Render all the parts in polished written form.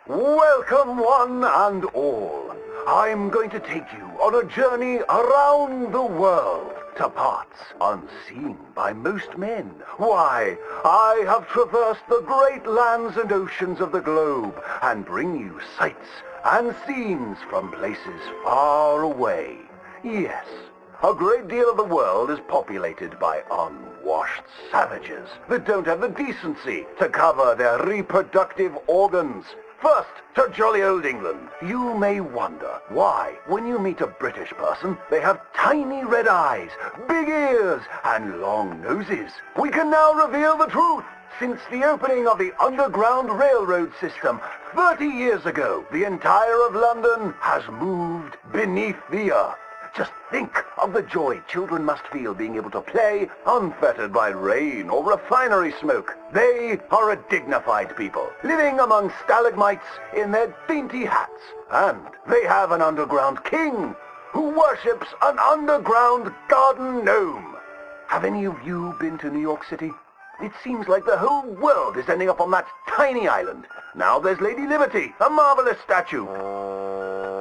Welcome one and all. I'm going to take you on a journey around the world to parts unseen by most men. Why, I have traversed the great lands and oceans of the globe and bring you sights and scenes from places far away. Yes, a great deal of the world is populated by unwashed savages that don't have the decency to cover their reproductive organs. First, to jolly old England. You may wonder why, when you meet a British person, they have tiny red eyes, big ears, and long noses. We can now reveal the truth. Since the opening of the Underground Railroad system 30 years ago, the entire of London has moved beneath the earth. Just think of the joy children must feel being able to play unfettered by rain or refinery smoke. They are a dignified people, living among stalagmites in their dainty hats. And they have an underground king who worships an underground garden gnome. Have any of you been to New York City? It seems like the whole world is ending up on that tiny island. Now there's Lady Liberty, a marvelous statue.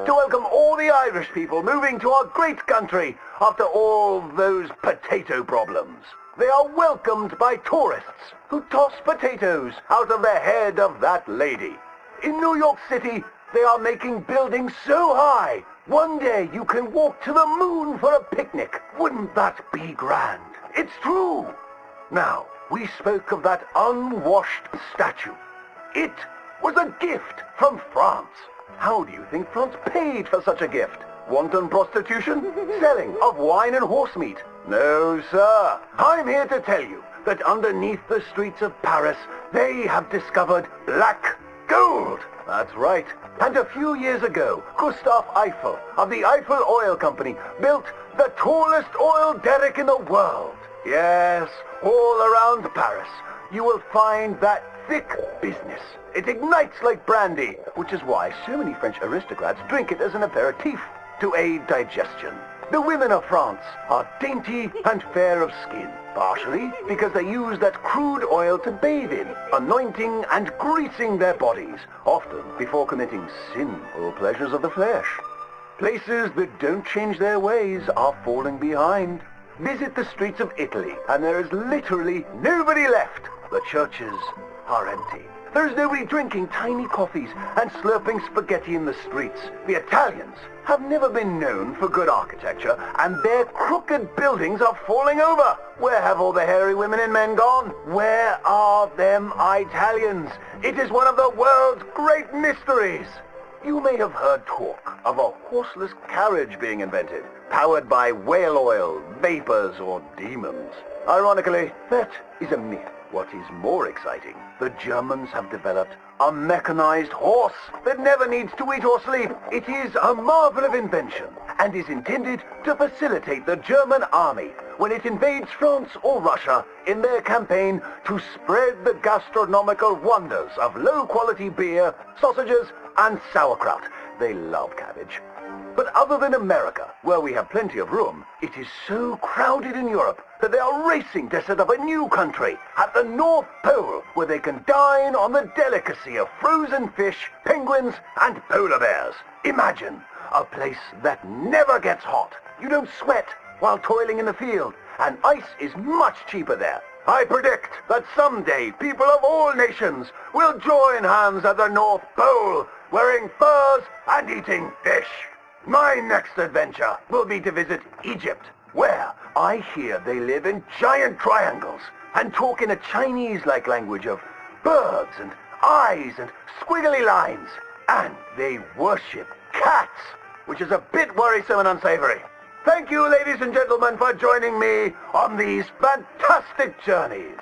To welcome all the Irish people moving to our great country after all those potato problems. They are welcomed by tourists who toss potatoes out of the head of that lady. In New York City, they are making buildings so high, one day you can walk to the moon for a picnic. Wouldn't that be grand? It's true. Now, we spoke of that unwashed statue. It was a gift from France. How do you think France paid for such a gift? Wanton prostitution? Selling of wine and horse meat? No, sir. I'm here to tell you that underneath the streets of Paris, they have discovered black gold. That's right. And a few years ago, Gustave Eiffel of the Eiffel Oil Company built the tallest oil derrick in the world. Yes, all around Paris, you will find that thick business. It ignites like brandy, which is why so many French aristocrats drink it as an aperitif to aid digestion. The women of France are dainty and fair of skin, partially because they use that crude oil to bathe in, anointing and greasing their bodies, often before committing sinful pleasures of the flesh. Places that don't change their ways are falling behind. Visit the streets of Italy, and there is literally nobody left. The churches are empty. There's nobody drinking tiny coffees and slurping spaghetti in the streets. The Italians have never been known for good architecture, and their crooked buildings are falling over. Where have all the hairy women and men gone? Where are them Italians? It is one of the world's great mysteries. You may have heard talk of a horseless carriage being invented, powered by whale oil, vapors, or demons. Ironically, that is a myth. What is more exciting, the Germans have developed a mechanized horse that never needs to eat or sleep. It is a marvel of invention and is intended to facilitate the German army when it invades France or Russia in their campaign to spread the gastronomical wonders of low-quality beer, sausages, and sauerkraut. They love cabbage. But other than America, where we have plenty of room, it is so crowded in Europe that they are racing to set up a new country at the North Pole where they can dine on the delicacy of frozen fish, penguins, and polar bears. Imagine a place that never gets hot. You don't sweat while toiling in the field, and ice is much cheaper there. I predict that someday people of all nations will join hands at the North Pole, wearing furs and eating fish. My next adventure will be to visit Egypt, where I hear they live in giant triangles and talk in a Chinese-like language of birds and eyes and squiggly lines. And they worship cats, which is a bit worrisome and unsavory. Thank you, ladies and gentlemen, for joining me on these fantastic journeys.